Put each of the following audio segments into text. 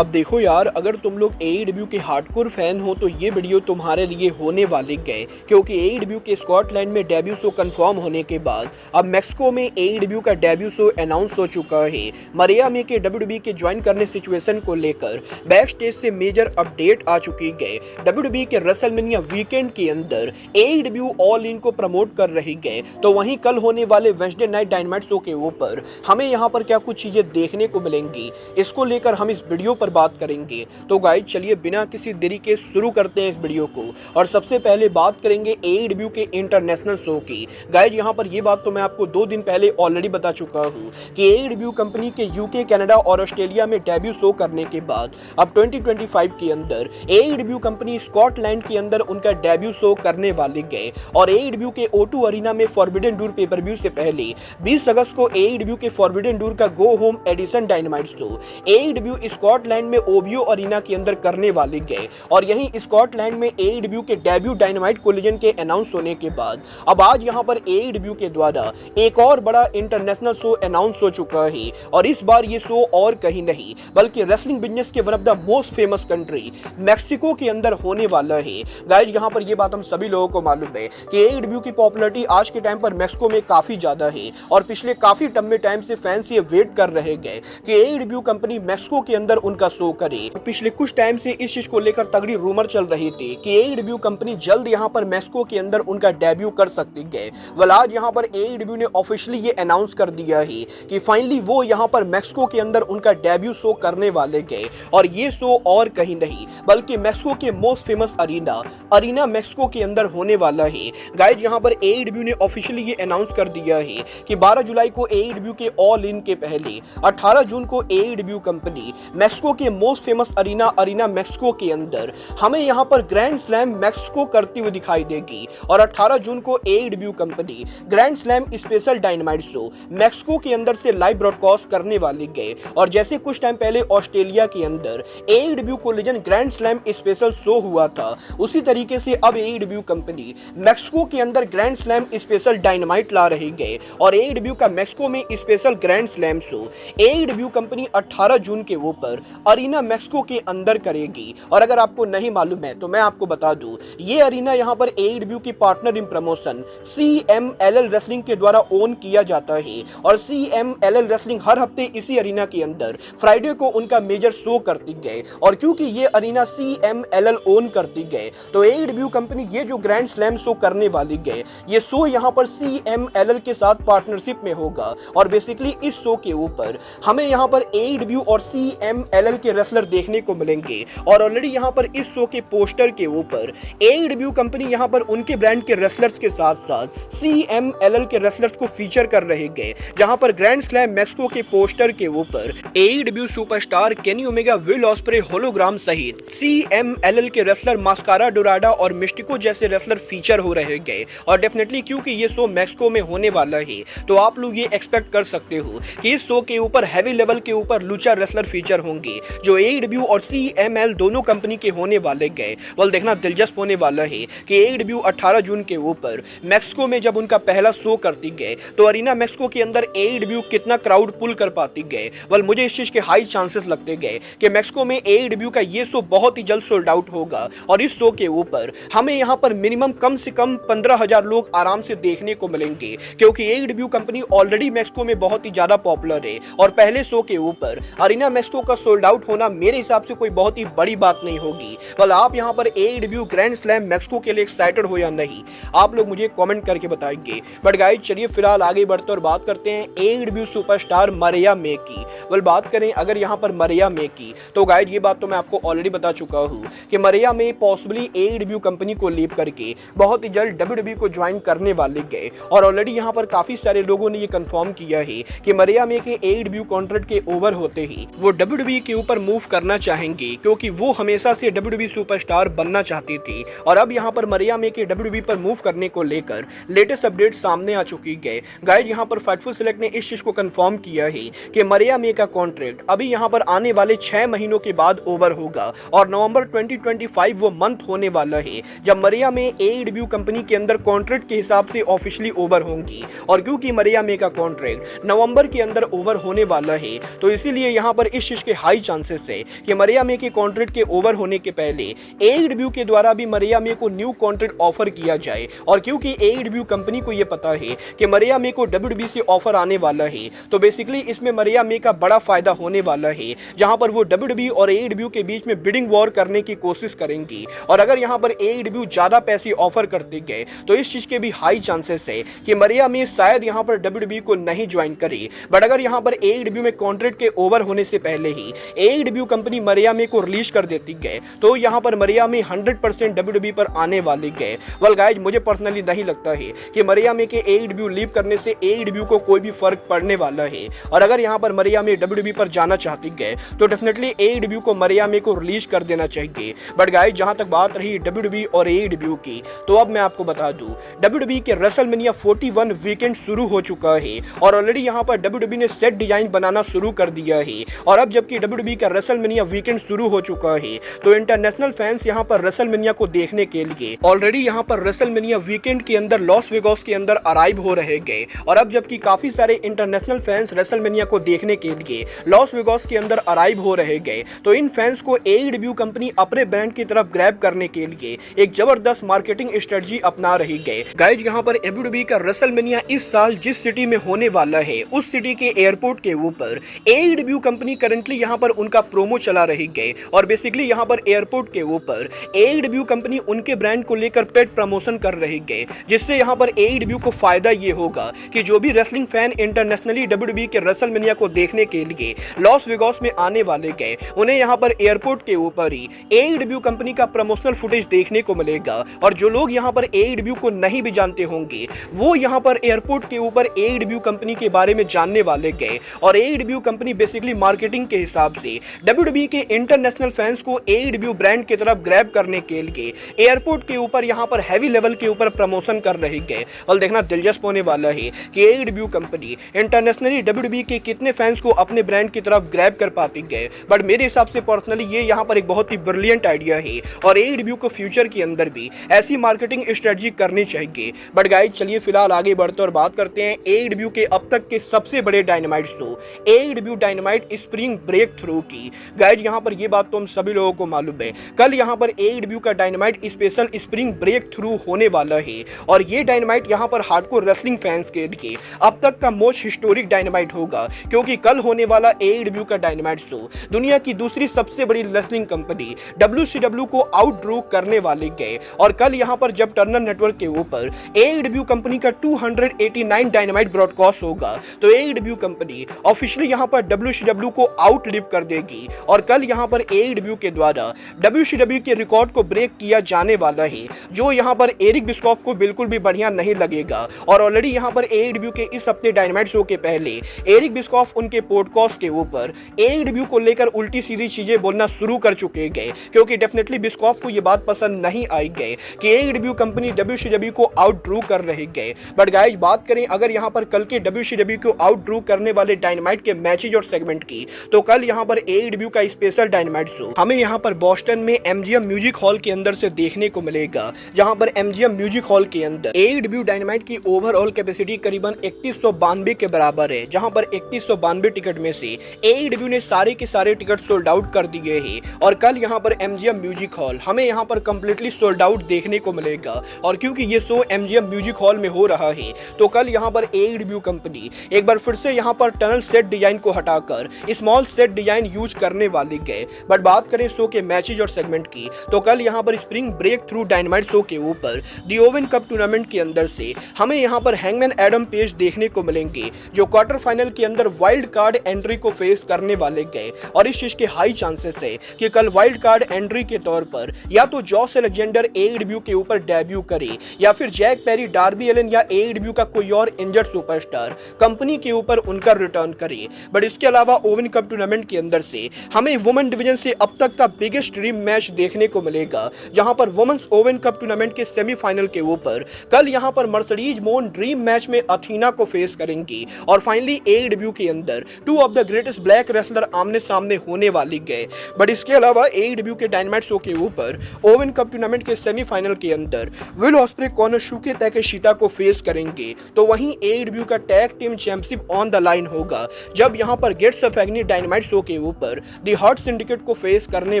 अब देखो यार, अगर तुम लोग एईडब्ल्यू के हार्डकोर फैन हो तो ये वीडियो तुम्हारे लिए होने वाले गए, क्योंकि एईडब्ल्यू के स्कॉटलैंड में डेब्यू शो कंफर्म होने के बाद अब मैक्सिको में एईडब्ल्यू का डेब्यू शो अनाउंस हो चुका है। मरिया मे के डब्ल्यूडब्ल्यूई के ज्वाइन करने सिचुएशन को लेकर बैक स्टेज से मेजर अपडेट आ चुकी है। डब्ल्यूडब्ल्यूई के रेसलमेनिया वीकेंड के अंदर एईडब्ल्यू ऑल इन को प्रमोट कर रही है, तो वहीं कल होने वाले वेडनेसडे नाइट डायनामाइट शो के ऊपर हमें यहाँ पर क्या कुछ चीजें देखने को मिलेंगी, इसको लेकर हम इस वीडियो पर बात करेंगे। तो गाइस चलिए बिना किसी देरी के शुरू करते हैं इस वीडियो को। और सबसे पहले बात करेंगे एईडब्ल्यू के इंटरनेशनल शो की। गाइस यहाँ पर ये बात तो मैं आपको 2 दिन पहले ऑलरेडी बता चुका हूँ कि एईडब्ल्यू कंपनी के यूके, कनाडा और ऑस्ट्रेलिया में डेब्यू शो करने के बाद अब 2025 के अंदर एईडब्ल्यू कंपनी स्कॉटलैंड के अंदर उनका डेब्यू शो करने वाले गए। और एईडब्ल्यू के O2 अरीना में फॉरबिडन डोर पेपर व्यू से पहले 20 अगस्त को एईडब्ल्यू के फॉरबिडन डोर का go home edition Dynamite show AEW Scotland में ओबियो अरीना के अंदर करने वाले गए। और यहीं स्कॉटलैंड में एईडब्ल्यू के डेब्यू डायनामाइट कोलिजन के अनाउंस होने के बाद अब आज यहां पर एईडब्ल्यू के द्वारा एक और बड़ा इंटरनेशनल शो अनाउंस हो चुका है। और इस बार ये शो और कहीं नहीं बल्कि रेसलिंग बिजनेस के one of the most famous country Mexico के अंदर होने वाला है। गाइस यहां पर ये बात हम सभी लोगों को मालूम है कि एईडब्ल्यू की पॉपुलैरिटी आज के टाइम पर मैक्सिको में काफी ज्यादा है और पिछले काफी लंबे टाइम से फैंस ये वेट कर रहे गए कि एईडब्ल्यू कंपनी मैक्सिको के अंदर उनका शो करे। पिछले कुछ टाइम से इस चीज को लेकर तगड़ी रूमर चल रही थी कि एईडब्ल्यू कंपनी जल्द यहां पर मैक्सिको के अंदर उनका डेब्यू कर सकती है। वेल आज यहां पर एईडब्ल्यू ने ऑफिशियली ये अनाउंस कर दिया है कि फाइनली वो यहां पर मैक्सिको के अंदर उनका डेब्यू शो करने वाले गए। और ये शो और कहीं नहीं बल्कि मैक्सिको के मोस्ट फेमस अरीना मैक्सिको के अंदर होने वाला है। गाइस यहां पर एईडब्ल्यू ने ऑफिशियली ये अनाउंस कर दिया है कि 12 जुलाई को एईडब्ल्यू के ऑल इन के पहले 18 जून को एईडब्ल्यू कंपनी मैक्सिको के मोस्ट फेमस अरीना मैक्सिको के अंदर हमें यहां पर ग्रैंड स्लैम मैक्सिको करती हुई दिखाई देगी। और 18 जून को AEW company grand slam special dynamite show Mexico के अंदर से लाइव ब्रॉडकास्ट करने वाली गए। और जैसे कुछ टाइम पहले ऑस्ट्रेलिया के अंदर AEW collision grand slam special show हुआ था, उसी तरीके से अब एईडब्ल्यू कंपनी मैक्सिको के अंदर ग्रैंड स्लैम स्पेशल डायनामाइट ला रही गए। और एईडब्ल्यू का मैक्सिको में special grand slam show AEW company 18 जून के ऊपर अरीना मैक्सिको के अंदर करेगी। और अगर आपको नहीं मालूम है तो मैं आपको बता दूं, ये अरीना यहां पर एईडब्ल्यू की partner in promotion CMLL wrestling के द्वारा ओन किया जाता है। और CMLL रेसलिंग हर हफ्ते इसी अरीना के अंदर फ्राइडे को उनका मेजर शो करती गए। और क्योंकि ये अरीना CMLL ओन करती गए तो एईडब्ल्यू कंपनी ये जो ग्रैंड स्लैम शो करने वाली गए, ये शो यहां पर CMLL के साथ पार्टनरशिप में होगा। और बेसिकली इस शो के ऊपर हमें यहां पर एईडब्ल्यू और CMLL के रेसलर देखने को मिलेंगे। और ऑलरेडी यहां पर इस शो के पोस्टर के ऊपर एईडब्ल्यू कंपनी यहां पर उनके ब्रांड के रेसलर्स के साथ साथ CMLL के रेसलर्स को फीचर कर रहे गए, जहां पर ग्रैंड स्लैम मैक्सिको के पोस्टर के ऊपर AEW superstar Kenny Omega, will osprey hologram सहित CMLL के रेसलर मास्कारा डोराडा और मिस्टिको जैसे रेसलर फीचर हो रहे गए। और डेफिनेटली क्योंकि ये शो मैक्सिको में होने वाला है तो आप लोग ये एक्सपेक्ट कर सकते हो कि इस शो के ऊपर हैवी लेवल के ऊपर लूचा रेसलर फीचर होंगे जो एईडब्ल्यू और CML दोनों कंपनी के होने वाले गए। वेल देखना दिलचस्प होने वाला है कि एईडब्ल्यू 18 जून के ऊपर मैक्सिको में जब उनका पहला शो करती गए तो अरीना मैक्सिको के अंदर एईडब्ल्यू कितना क्राउड पुल कर पाती गए। वेल मुझे इस चीज के हाई चांसेस लगते गए कि मैक्सिको में एईडब्ल्यू का ये शो बहुत ही जल्द सोल्ड आउट होगा। और इस शो के ऊपर हमें यहाँ पर मिनिमम कम से कम 15,000 लोग आराम से देखने को मिलेंगे, क्योंकि एईडब्ल्यू कंपनी ऑलरेडी मैक्सिको में बहुत ही ज्यादा पॉपुलर है। और पहले शो के ऊपर अरीना मैक्सिको का सोल्ड आउट होना मेरे हिसाब से कोई बहुत ही बड़ी बात नहीं होगी। well, आप यहाँ पर एईडब्ल्यू ग्रैंड स्लैम मैक्सिको के लिए एक्साइटेड हो या नहीं, आप लोग मुझे कमेंट करके बताएंगे। बट गाइस चलिए फिलहाल आगे बढ़ते और बात करते हैं एईडब्ल्यू सुपरस्टार मरिया मे की। well, बात करें अगर यहाँ पर मरिया मे की तो गाइस ये बात तो मैं आपको ऑलरेडी बता चुका हूँ कि मरिया मे पॉसिबली एईडब्ल्यू कंपनी को लीव करके बहुत ही जल्द डब्ल्यूडब्ल्यूई को ज्वाइन करने वाले गए। और ऑलरेडी यहाँ पर काफी सारे लोगों ने ये कंफर्म किया है कि मरिया मे के एईडब्ल्यू कॉन्ट्रैक्ट के ओवर होते ही वो डब्ल्यूडब्ल्यूई के ऊपर मूव करना चाहेंगे, क्योंकि वो हमेशा से डब्ल्यूडब्ल्यूई सुपरस्टार बनना चाहती थी। और अब यहाँ पर मरिया मे के डब्ल्यूडब्ल्यूई पर मूव करने को लेकर लेटेस्ट अपडेट सामने आ चुकी है। गाइस यहाँ पर फाइटफुल सेलेक्ट ने इस चीज को कंफर्म किया है कि मरिया मे का कॉन्ट्रैक्ट अभी यहाँ पर आने वाले 6 महीनों के बाद ओवर होगा। और नवंबर 2025 वो मंथ होने वाला है जब मरिया मे एईडब्ल्यू कंपनी के अंदर कॉन्ट्रैक्ट के हिसाब से ऑफिशियली ओवर होंगी। और क्योंकि मरिया मे का कॉन्ट्रैक्ट नवंबर के अंदर ओवर होने वाला है तो इसीलिए यहाँ पर इस चीज के हाई चांसेस है कि मरिया मे के कॉन्ट्रैक्ट के ओवर होने के पहले एईडब्ल्यू के द्वारा भी मरिया मे को न्यू कॉन्ट्रैक्ट ऑफर किया जाए। और क्योंकि एईडब्ल्यू कंपनी को यह पता है कि मरिया मे को डब्ल्यूडब्ल्यूई से ऑफर आने वाला है, तो बेसिकली इसमें मरिया मे का बड़ा फायदा होने वाला है, जहां पर वो डब्ल्यूडब्ल्यूई और एईडब्ल्यू के बीच में बिडिंग वॉर करने की कोशिश करेंगी। और अगर यहां पर एईडब्ल्यू ज्यादा पैसे ऑफर करते गए तो इस चीज के भी हाई चांसेस है कि मरिया मे शायद यहां पर डब्ल्यूडब्ल्यूई को नहीं ज्वाइन करे। बट अगर यहां पर एईडब्ल्यू में कॉन्ट्रैक्ट के ओवर होने से पहले ही एईडब्ल्यू कंपनी मरिया मे को रिलीज कर देती गए तो यहां पर मरिया मे 100% डब्ल्यूडब्ल्यूई पर आने वाले गए। वेल गाइस, मुझे पर्सनली नहीं लगता है कि मरिया मे के एईडब्ल्यू लीव करने से एईडब्ल्यू को कोई भी फर्क पड़ने वाला है। और अगर यहां पर मरिया मे डब्ल्यूडब्ल्यूई पर जाना चाहती गए तो डेफिनेटली एईडब्ल्यू को मरिया मे को रिलीज कर देना चाहिए। बट गाइस, जहां तक बात रही डब्ल्यूडब्ल्यूई और एईडब्ल्यू की, तो अब मैं आपको बता दूं डब्ल्यूडब्ल्यूई के रेसलमेनिया 41 वीकेंड शुरू हो चुका है और ऑलरेडी यहां पर डब्ल्यूडब्ल्यूई ने सेट डिजाइन बनाना शुरू कर दिया है। और अब जबकि डब्ल्यूडब्ल्यूई का रेसलमेनिया वीकेंड शुरू हो चुका है तो इंटरनेशनल फैंस यहां पर रेसलमेनिया को देखने के लिए ऑलरेडी यहां पर रेसलमेनिया वीकेंड के अंदर लॉस वेगास के अंदर अराइव हो रहे गए। और अब जबकि काफी सारे इंटरनेशनल फैंस रेसलमेनिया को देखने के लिए लॉस वेगास के अंदर अराइव हो रहे गए, तो इन फैंस को एईडब्ल्यू कंपनी अपने ब्रांड की तरफ ग्रैब करने के लिए एक जबरदस्त मार्केटिंग स्ट्रेटजी अपना रही गए। गाइस, यहां पर डब्ल्यूडब्ल्यूई का रेसलमेनिया इस साल जिस सिटी में होने वाला है उस सिटी के एयरपोर्ट के ऊपर एईडब्ल्यू कंपनी करंटली यहां पर उनका प्रोमो चला रही गए। और बेसिकली यहां पर एयरपोर्ट के ऊपर एईडब्ल्यू कंपनी उनके ब्रांड को लेकर पेड प्रमोशन कर रही गए, जिससे यहां पर एईडब्ल्यू को फायदा ये होगा कि जो भी रेसलिंग फैन इंटरनेशनली डब्ल्यूडब्ल्यूई के रेसलमेनिया को देखने के लिए लॉस वेगास में आने वाले गए, उन्हें यहां पर एयरपोर्ट के ऊपर ही एईडब्ल्यू कंपनी का प्रमोशनल फुटेज देखने को मिलेगा। और जो लोग यहां पर एईडब्ल्यू को नहीं भी जानते होंगे वो यहां पर एयरपोर्ट के ऊपर एईडब्ल्यू कंपनी के बारे में जानने वाले गए। और एईडब्ल्यू कंपनी बेसिकली मार्केटिंग के हिसाब से डब्ल्यूडब्ल्यूई के इंटरनेशनल फैंस को एईडब्ल्यू ब्रांड की तरफ ग्रैब करने के लिए एयरपोर्ट के ऊपर यहां पर हैवी लेवल के ऊपर प्रमोशन कर रहे गए। और देखना दिलचस्प होने वाला है कि एईडब्ल्यू कंपनी इंटरनेशनली डब्ल्यूडब्ल्यूई के कितने फैंस को अपने ब्रांड की तरफ ग्रैब कर पाती गए। बट मेरे हिसाब से पर्सनली ये यहां पर एक बहुत ही ब्रिलियंट आइडिया है और एईडब्ल्यू को फ्यूचर के अंदर भी ऐसी मार्केटिंग स्ट्रेटजी करनी चाहिए। बट गाइस, चलिए फिलहाल आगे बढ़ते और बात करते हैं एईडब्ल्यू के अब तक के सबसे बड़े Dynamite show AEW Dynamite spring break through की। गाइस, यहां पर ये बात तो हम सभी लोगों को मालूम है, कल यहां पर एईडब्ल्यू का Dynamite special spring break through होने वाला है। और ये डायनामाइट यहां पर हार्डकोर रेसलिंग फैंस के लिए अब तक का मोस्ट हिस्टोरिक डायनामाइट होगा, क्योंकि कल होने वाला एईडब्ल्यू का डायनामाइट शो दुनिया की दूसरी सबसे बड़ी रेसलिंग कंपनी डब्ल्यूसीडब्ल्यू को आउटड्रो करने वाले गए। और कल यहां पर जब टर्नर नेटवर्क के ऊपर एईडब्ल्यू कंपनी का 289 डायनामाइट ब्रॉडकास्ट होगा तो एईडब्ल्यू कंपनी ऑफिशियली यहां पर डब्ल्यूसीडब्ल्यू को आउटलिव कर देगी। और कल यहां पर एईडब्ल्यू के द्वारा डब्ल्यूसीडब्ल्यू के रिकॉर्ड को ब्रेक किया जाने वाला है, जो यहां पर एरिक बिस्कॉफ को बिल्कुल भी बढ़िया नहीं लगेगा। और ऑलरेडी यहां पर एईडब्ल्यू के इस हफ्ते डायनामाइट शो के पहले एरिक बिस्कॉफ उनके पॉडकास्ट के ऊपर एईडब्ल्यू को लेकर उल्टी सीधी चीजें बोलना शुरू कर चुके गए, क्योंकि डेफिनेटली बिस्कॉफ को यह बात पसंद नहीं आई गए कि एईडब्ल्यू कंपनी डब्ल्यूसीडब्ल्यू को आउटड्रू कर रही गए। बट गाइस, बात करें अगर यहां पर कल के डब्ल्यूसीडब्ल्यू को आउटड्रू करने वाले डायनामाइट के मैचेज और सेगमेंट की, तो कल यहां पर एईडब्ल्यू का स्पेशल डायनामाइट शो हमें यहां पर बॉस्टन में एमजीएम म्यूजिक हॉल के अंदर से देखने को मिलेगा, जहां पर एमजीएम म्यूजिक हॉल के अंदर एईडब्ल्यू डायनामाइट की ओवरऑल कैपेसिटी करीबन 3192 के बराबर है, जहां पर 3192 टिकट में से एईडब्ल्यू ने सारे के सारे टिकट सोल्ड आउट कर दिए हैं। और कल यहां पर एमजीएम म्यूजिक हॉल हमें यहां पर कंप्लीटली सोल्ड आउट देखने को मिलेगा। और क्योंकि ये शो एमजीएम म्यूजिक हॉल में हो रहा है तो कल यहां पर एईडब्ल्यू कंपनी एक बार फिर से यहां पर टनल सेट डिजाइन को हटाकर स्मॉल सेट डिजाइन यूज करने वाले गए। बट बात करें शो के मैचेज और सेगमेंट की, तो कल यहां पर spring break through Dynamite show के ऊपर दी ओवन कप टूर्नामेंट के अंदर से हमें यहां पर हैंगमैन एडम पेज देखने को मिलेंगे, जो क्वार्टर फाइनल के अंदर वाइल्ड कार्ड एंट्री को फेस करने वाले गए। और इस चीज के हाई चांसेस है कि कल वाइल्ड कार्ड एंट्री के तौर पर या तो जॉस एलेक्जेंडर एईडब्ल्यू के ऊपर डेब्यू करे, या फिर जैक पेरी, डार्बी एलन या एईडब्ल्यू का कोई और इंजर्ड सुपरस्टार कंपनी के ऊपर उनका रिटर्न करे। बट इसके अलावा ओवन कप टूर्नामेंट के अंदर से हमें वुमेन डिवीजन से अब तक का बिगेस्ट ड्रीम मैच देखने को मिलेगा, जहां पर वुमेन्स ओवन कप टूर्नामेंट के सेमीफाइनल के ऊपर कल यहां पर मर्सिडीज मोन ड्रीम मैच में अथीना को फेस करेंगी। और फाइनली एईडब्ल्यू के अंदर two of the greatest black wrestler आमने सामने होने वाली गए। बट इसके अलावा एईडब्ल्यू के डायनामाइट शो के ऊपर ओवन कप टूर्नामेंट के सेमीफाइनल के अंदर विल ऑस्प्रे कोनोशुके ताकेशिता को फेस करेंगे। तो वहीं एईडब्ल्यू का tag team championship on the line होगा, जब यहां पर Gates of Agony Dynamite show के ऊपर दी हॉट सिंडिकेट को फेस करने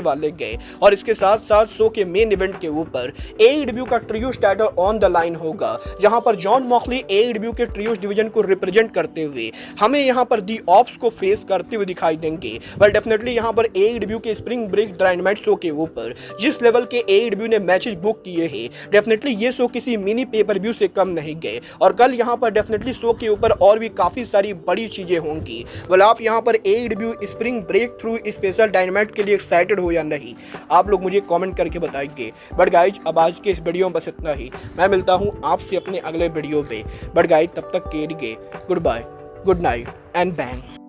वाले गए और इसके साथ साथ शो के मेन इवेंट के ऊपर AEW का ट्रियोस टाइटल ऑन द लाइन होगा, जहां पर जॉन मॉक्सली AEW के ट्रियोस डिवीजन को रिप्रेजेंट करते हुए हमें यहां पर दी ऑप्स को फेस करते हुए दिखाई देंगे। वेल डेफिनेटली यहां पर AEW के स्प्रिंग ब्रेक डायनामाइट शो के ऊपर जिस लेवल के AEW ने मैचेस बुक किए हैं, डेफिनेटली ये शो किसी मिनी पेपर व्यू से कम नहीं गए और कल यहां पर डेफिनेटली शो के ऊपर और भी काफी सारी बड़ी चीजें होंगी। वेल आप यहां पर AEW spring break through special Dynamite के लिए एक्साइटेड हो या नहीं, आप लोग मुझे कमेंट करके बताएंगे। बट गाइज अब आज के इस वीडियो में बस इतना ही। मैं मिलता हूं आपसे अपने अगले वीडियो पे। बट गाइज तब तक के लिए good bye, good night and bang.